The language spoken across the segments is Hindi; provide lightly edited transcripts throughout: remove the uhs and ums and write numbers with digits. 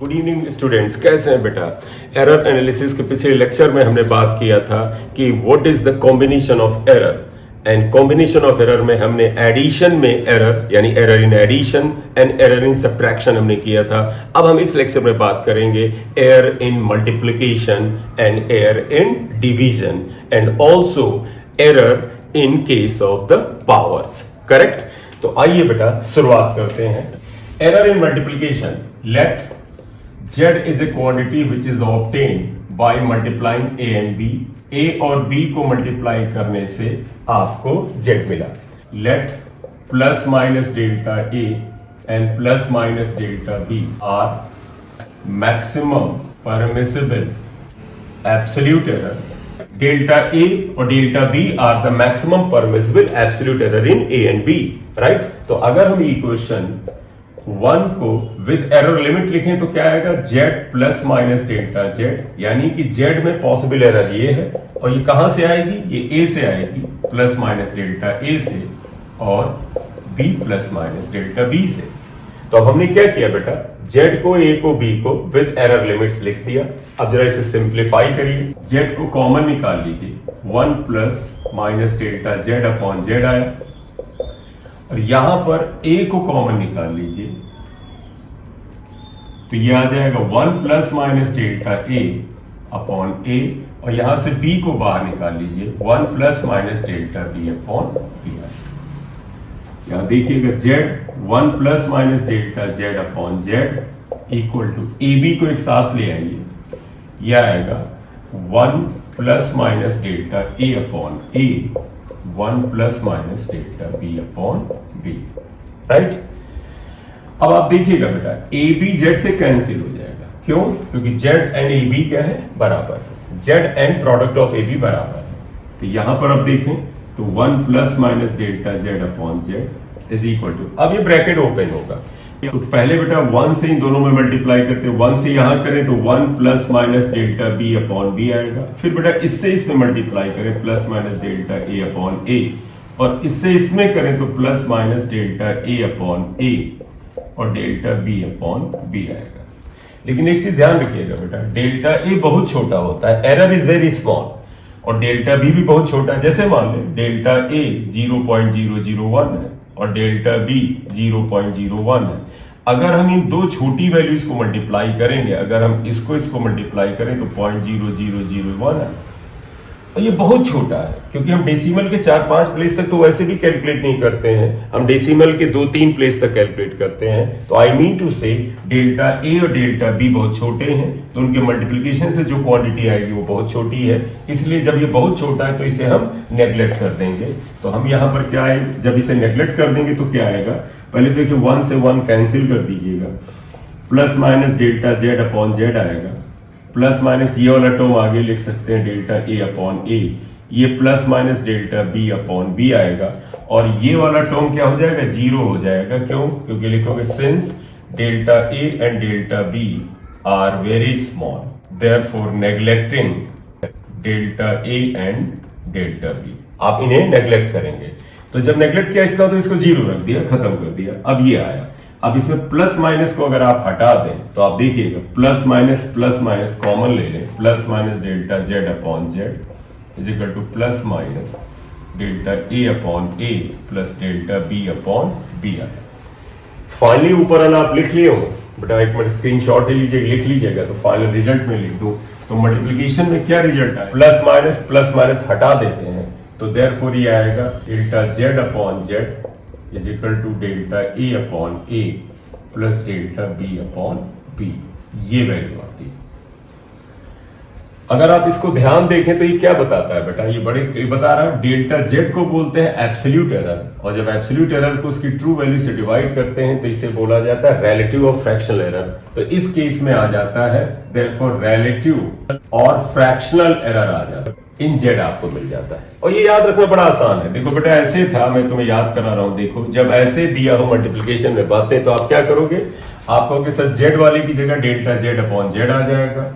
गुड इवनिंग स्टूडेंट्स, कैसे हैं बेटा। एरर एनालिसिस के पिछले लेक्चर में हमने बात किया था कि what is the combination of error, and combination of error में हमने एडिशन में एरर यानी error in addition and error in subtraction हमने किया था। अब हम इस लेक्चर में बात करेंगे error in multiplication and error in division and also error in case of the powers. Correct. तो आइए बेटा शुरुआत करते हैं। Error in multiplication, let Z is a quantity which is obtained by multiplying A and B. A और B को मल्टीप्लाई करने से आपको Z मिला। Let plus minus delta A and plus minus delta B are maximum permissible absolute errors. Delta A और delta B are the maximum permissible absolute error in A and B. Right? तो अगर हम इक्वेशन 1 को विद एरर लिमिट लिखें तो क्या आएगा, z plus minus delta z, यानी कि z में पॉसिबल एरर ये है और ये कहां से आएगी, ये a से आएगी प्लस माइनस डेल्टा a से और b plus minus delta b से। तो अब हमने क्या किया बेटा, z को a को b को विद एरर लिमिट्स लिख दिया। अब जरा इसे सिंप्लीफाई करिए, z को कॉमन निकाल लीजिए, 1 plus minus delta z upon z आया और यहां पर a को कॉमन निकाल लीजिए तो ये आ जाएगा 1 plus minus delta a upon a और यहां से b को बाहर निकाल लीजिए 1 plus minus delta b upon b। यहां देखिएगा z 1 plus minus delta z upon z equal to ab को एक साथ ले आइए, यह आएगा 1 plus minus delta a upon a 1 plus minus delta b upon b। Right. अब आप देखिएगा बेटा ए बी जेड से कैंसिल हो जाएगा, क्यों, क्योंकि जेड एंड ए बी क्या है, बराबर है। Z and product of A B बराबर है। तो यहां पर अब देखें तो 1 plus minus delta Z upon Z is equal to, अब ये ब्रैकेट ओपन होगा तो पहले बेटा 1 से इन दोनों में मल्टीप्लाई करते हैं, 1 से यहां करें तो 1 plus minus delta B upon B आएगा। फिर बेटा इससे इसमें मल्टीप्लाई करें plus minus delta A upon A और इससे इसमें करें तो plus minus delta A upon A और डेल्टा बी अपॉन बी आएगा। लेकिन एक चीज ध्यान रखिएगा बेटा, डेल्टा ए बहुत छोटा होता है, एरर इज वेरी स्मॉल, और डेल्टा बी भी बहुत छोटा है। जैसे मान लें डेल्टा ए 0.001 है और डेल्टा बी 0.01 है। अगर हम इन दो छोटी वैल्यूज को मल्टीप्लाई करेंगे, अगर हम इसको मल्टीप्लाई करें तो 0.0001 है और ये बहुत छोटा है, क्योंकि हम डेसिमल के 4-5 प्लेस तक तो वैसे भी कैलकुलेट नहीं करते हैं, हम डेसिमल के 2-3 प्लेस तक कैलकुलेट करते हैं। तो आई मीन टू से डेल्टा ए और डेल्टा बी बहुत छोटे हैं, तो उनके मल्टीप्लिकेशन से जो क्वांटिटी आएगी वो बहुत छोटी है। इसलिए जब ये बहुत छोटा है तो इसे हम नेग्लेक्ट कर देंगे। तो हम यहाँ पर क्या है, जब इसे नेग्लेक्ट कर देंगे तो क्या आएगा, पहले तो देखिए 1 से 1 कैंसिल कर दीजिएगा, plus minus delta Z upon Z आएगा, प्लस माइनस ये वाला टर्म आगे लिख सकते हैं डेल्टा ए अपॉन ए, ये plus minus delta B upon B आएगा और ये वाला टर्म क्या हो जाएगा, 0 हो जाएगा। क्यों, क्योंकि लिखोगे since delta A and delta B are very small therefore neglecting delta A and delta B, आप इन्हें नेग्लेक्ट करेंगे। तो जब नेग्लेक्ट किया इसका तो इसको 0 रख दिया, खत्म कर दिया। अब ये आया, अब इसमें प्लस माइनस को अगर आप हटा दें तो आप देखिएगा प्लस माइनस कॉमन ले लें, plus minus delta Z upon Z is equal to plus minus delta A upon A plus delta B upon B आया। फाइनली ऊपर वाला आप लिख लिए हो बेटा, एक मिनट स्क्रीनशॉट ले लीजिए, लिख लीजिएगा तो फाइनल रिजल्ट में लिख दूं तो मल्टीप्लीकेशन में क्या रिजल्ट आया, प्लस माइनस हटा देते हैं तो देयरफॉर ये आएगा delta Z upon Z is equal to delta A upon A plus delta B upon B, ये वैल्यू आती है। अगर आप इसको ध्यान देखें तो ये क्या बताता है बेटा, ये बता रहा है डेल्टा जेड को बोलते हैं एब्सोल्यूट एरर, और जब एब्सोल्यूट एरर को उसकी ट्रू वैल्यू से डिवाइड करते हैं तो इसे बोला जाता है रिलेटिव और फ्रैक्शनल एरर। तो इस केस में आ जाता है देयरफॉर रिलेटिव और फ्रैक्शनल एरर आ जाता है, इन जेड आपको मिल जाता है। और ये याद रखना बड़ा आसान है। देखो बेटा ऐसे था, मैं तुम्हें याद करा रहा हूं, देखो जब ऐसे दिया हो मल्टीप्लिकेशन में बातें तो आप क्या करोगे, आप कहोगे सर जेड वाले की जगह डेल्टा जेड अपॉन जेड आ जाएगा,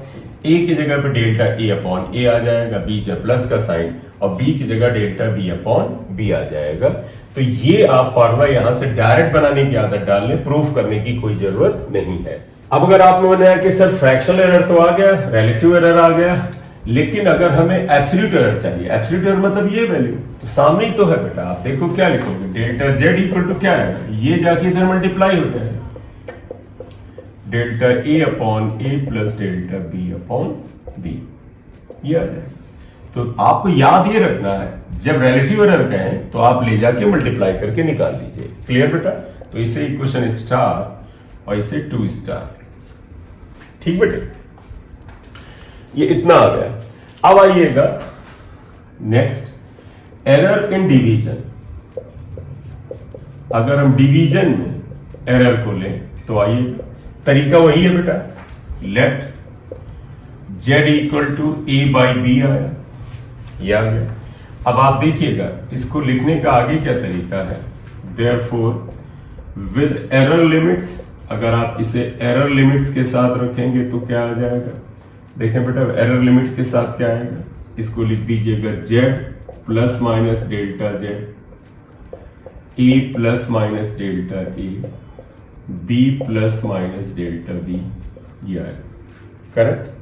ए की जगह पे डेल्टा ए अपॉन ए आ जाएगा, बीच में प्लस का साइन, और बी की जगह डेल्टा बी अपॉन बी आ जाएगा। तो ये आप फार्मूला यहां से डायरेक्ट बनाने की आदत डाल लें, प्रूफ करने की कोई जरूरत नहीं है। अब अगर आपने बनाया कि सर फ्रैक्शनल एरर तो आ गया, रिलेटिव एरर आ गया, लेकिन अगर हमें एब्सोल्यूट एरर चाहिए, एब्सोल्यूट एरर मतलब ये वैल्यू तो सामने ही तो है बेटा। आप देखो क्या लिखोगे, डेल्टा जेड इक्वल टू क्या है, ये जाके इधर मल्टीप्लाई हो जाएगा, delta A upon A plus delta B upon B, ये आ जाएगा। तो आपको याद ये रखना है, जब रिलेटिव एरर कहें तो आप ले जाके मल्टीप्लाई करके निकाल लीजिए। क्लियर बेटा? तो इसे इक्वेशन स्टार और इसे 2 स्टार, ठीक बेटे? ये इतना आ गया। अब आइएगा नेक्स्ट, एरर इन डिवीजन। अगर हम डिवीजन में एरर को लें तो आइएगा, तरीका वही है बेटा, let z equal to a by B आया, ये आ गया। अब आप देखिएगा इसको लिखने का आगे क्या तरीका है, देयरफॉर विद एरर लिमिट्स, अगर आप इसे एरर लिमिट्स के साथ रखेंगे तो क्या आ जाएगा, देखें बेटा एरर लिमिट के साथ क्या आएगा, इसको लिख दीजिएगा z plus minus delta z, a plus minus delta a, b plus minus delta b, ये आएगा। करेक्ट?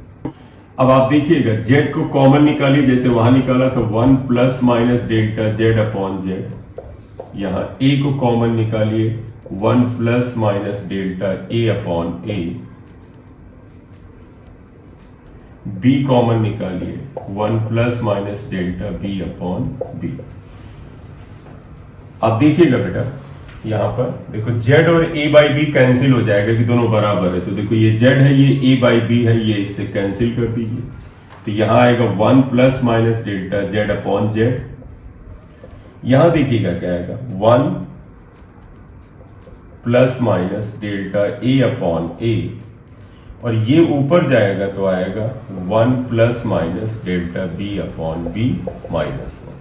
अब आप देखिएगा z को कॉमन निकालिए, जैसे वहां निकाला तो 1 plus minus delta z upon z, यहां a को कॉमन निकालिए 1 plus minus delta a upon a, b common निकालिए 1 plus minus delta b upon b। अब देखिएगा बेटा यहां पर देखो z और a बाई बी कैंसिल हो जाएगा कि दोनों बराबर है, तो देखो ये z है, ये a बाई बी है, ये इससे कैंसिल कर दीजिए, तो यहां आएगा 1 plus minus delta z upon z। यहां देखिएगा क्या आएगा 1 plus minus delta a upon a, और ये ऊपर जाएगा तो आएगा 1 plus minus delta b upon b minus 1।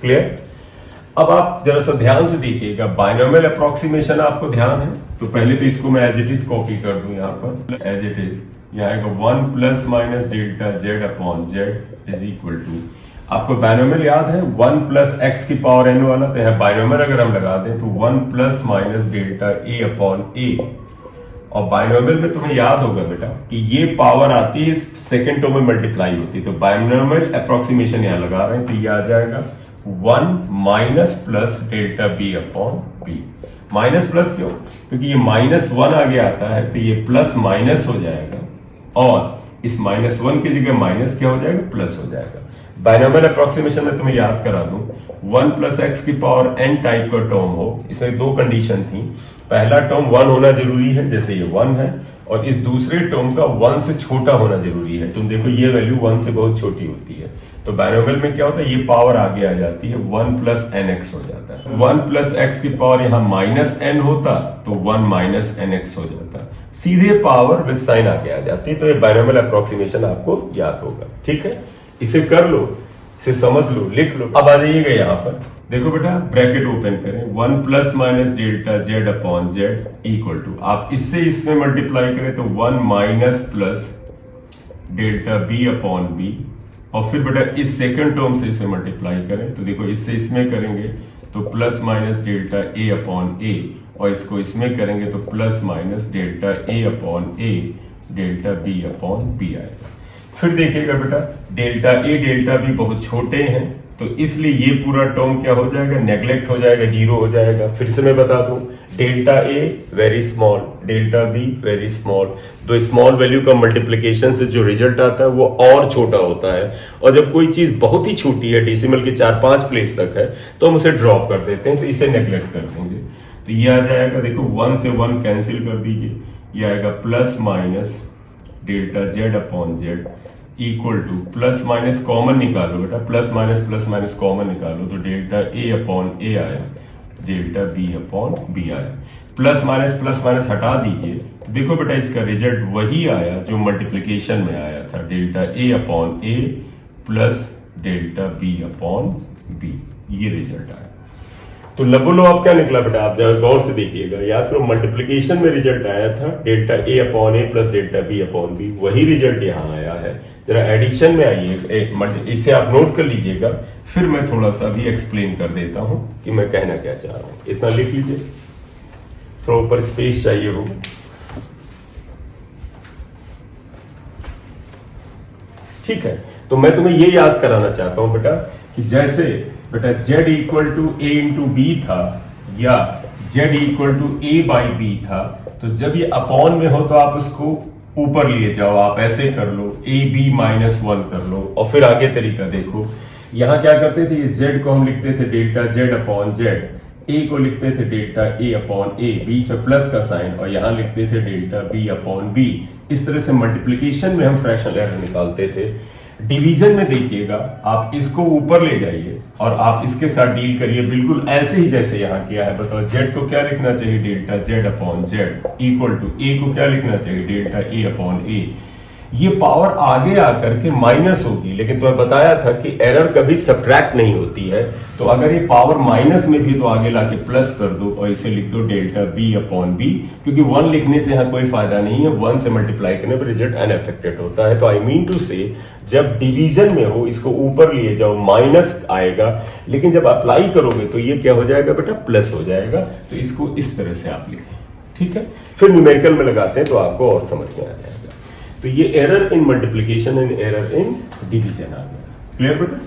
Clear? अब आप जरा सा ध्यान से देखिएगा, बाइनोमियल अप्रोक्सीमेशन आपको ध्यान है, तो पहले तो इसको मैं एज इट इज कॉपी कर दूं यहां पर, एज इट इज यहां आएगा 1 plus minus delta z upon z is equal to, आपको बाइनोमियल याद है 1 प्लस एक्स की पावर n वाला, तो यहां बाइनोमियल अगर हम लगा दें तो 1 plus minus delta a upon a, और बाइनोमियल में तुम्हें याद होगा बेटा कि ये पावर आती है सेकेंड टर्म में मल्टीप्लाई होती है, तो बाइनोमियल अप्रोक्सीमेशन यहां लगा रहे हैं, तो ये आ जाएगा 1 minus plus delta B upon B. Minus plus क्यों? क्योंकि ये -1 आगे आता है, तो ये प्लस माइनस हो जाएगा, और इस -1 की जगह माइनस क्या हो जाएगा, प्लस हो जाएगा। बाइनोमियल अप्रोक्सीमेशन में तुम्हें याद करा दूं, 1 प्लस एक्स की पावर n टाइप का टर्म हो, इसमें दो कंडीशन थी, पहला टर्म 1 होना जरूरी है, जैसे ये 1 है, और इस दूसरे टर्म का 1 से छोटा होना जरूरी है। तुम देखो ये वैल्यू 1 से बहुत छोटी होती है, तो बाइनोमियल में क्या होता है, ये पावर आगे आ जाती है, 1 प्लस एन एक्स हो जाता है। 1 प्लस एक्स की पावर यहां माइनस एन होता तो 1 माइनस एन एक्स हो जाता, सीधे पावर विद साइन आगे आ जाती, तो ये बाइनोमियल अप्रोक्सीमेशन आपको याद होगा। ठीक है, इसे कर लो, इसे समझ लो, लिख लो। अब आ जाइएगा यहां पर, देखो बेटा ब्रैकेट ओपन करें, 1 plus minus delta z upon z equal to, आप इससे इसमें मल्टीप्लाई करें तो 1 minus plus delta b upon b, और फिर बेटा इस सेकंड टर्म से इसमें मल्टीप्लाई करें, तो देखो इससे इसमें करेंगे तो plus minus delta a upon a, और इसको इसमें करेंगे तो plus minus delta a upon a delta b upon b आएगा। फिर देखिएगा बेटा डेल्टा a डेल्टा b बहुत छोटे हैं, तो इसलिए ये पूरा टर्म क्या हो जाएगा, नेग्लेक्ट हो जाएगा, जीरो हो जाएगा। फिर से मैं बता दूं, delta a very small, delta b very small, दो स्मॉल वैल्यू का मल्टीप्लिकेशन से जो रिजल्ट आता है वो और छोटा होता है, और जब कोई चीज बहुत ही छोटी है, डेसिमल के 4-5 प्लेस तक है, तो हम उसे ड्रॉप कर देते हैं, तो इसे नेग्लेक्ट कर देंगे। तो ये आ जाएगा, देखो 1 से 1 कैंसिल कर दीजिए, ये आएगा plus minus delta z upon z equal to, plus minus common निकालो बेटा, प्लस माइनस कॉमन निकालो, तो डेल्टा a अपॉन a आया, डेल्टा b अपॉन b आया। प्लस माइनस हटा दीजिए, तो देखो बेटा इसका रिजल्ट वही आया जो मल्टीप्लिकेशन में आया था, delta a upon a plus delta b upon b, ये रिजल्ट आया। तो लबोलो आप क्या निकला बेटा, आप जरा गौर से देखिएगा, याद करो मल्टीप्लिकेशन में रिजल्ट आया था delta a upon a plus delta b upon b, वही रिजल्ट यहाँ आया है। जरा एडिशन में आइए, इसे आप नोट कर लीजिएगा, फिर मैं थोड़ा सा भी एक्सप्लेन कर देता हूं कि मैं कहना क्या चाह रहा हूं। इतना लिख लीजिए, थोड़ा ऊपर स्पेस चाहिए हो, ठीक है, तो मैं तुम्हें ये याद कराना चाहता हूं बेटा कि जैसे बेटा z equal to a into B था या z equal to a by B था, तो जब ये अपॉन में हो तो आप उसको ऊपर लिए जाओ, आप ऐसे कर लो a b माइनस 1 कर लो और फिर आगे तरीका देखो। यहां क्या करते थे, इस z को हम लिखते थे delta z upon z, a को लिखते थे डेल्टा a अपॉन a, बीच में प्लस का साइन, और यहां लिखते थे डेल्टा b अपॉन b। इस तरह से मल्टीप्लिकेशन में हम फ्रैक्शनल एरर निकालते थे। डिवीजन में देखिएगा, आप इसको ऊपर ले जाइए और आप इसके साथ डील करिए बिल्कुल ऐसे ही जैसे यहां किया है। बताओ z को क्या लिखना चाहिए, delta z upon z equal to a को क्या लिखना चाहिए, डेल्टा a अपॉन a। ये पावर आगे आकर के माइनस होगी, लेकिन तुम्हें बताया था कि एरर कभी सब्ट्रैक्ट नहीं होती है, तो अगर ये पावर माइनस में भी तो आगे लाके प्लस कर दो और इसे लिख दो डेल्टा b अपॉन b, क्योंकि 1 लिखने से यहाँ कोई फायदा नहीं है, 1 से मल्टीप्लाई करने पर रिजल्ट अनअफेक्टेड होता है। तो आई मीन टू से जब डिवीजन में हो इसको ऊपर लिए जाओ, माइनस आएगा, लेकिन जब अप्लाई करोगे तो ये क्या हो जाएगा बेटा, प्लस हो जाएगा। तो इसको इस तरह से आप लिखें, ठीक है। फिर न्यूमेरिकल में लगाते हैं तो आपको और समझ में आ जाएगा। तो ये error in multiplication and error in division आ गया। क्लियर बेटा।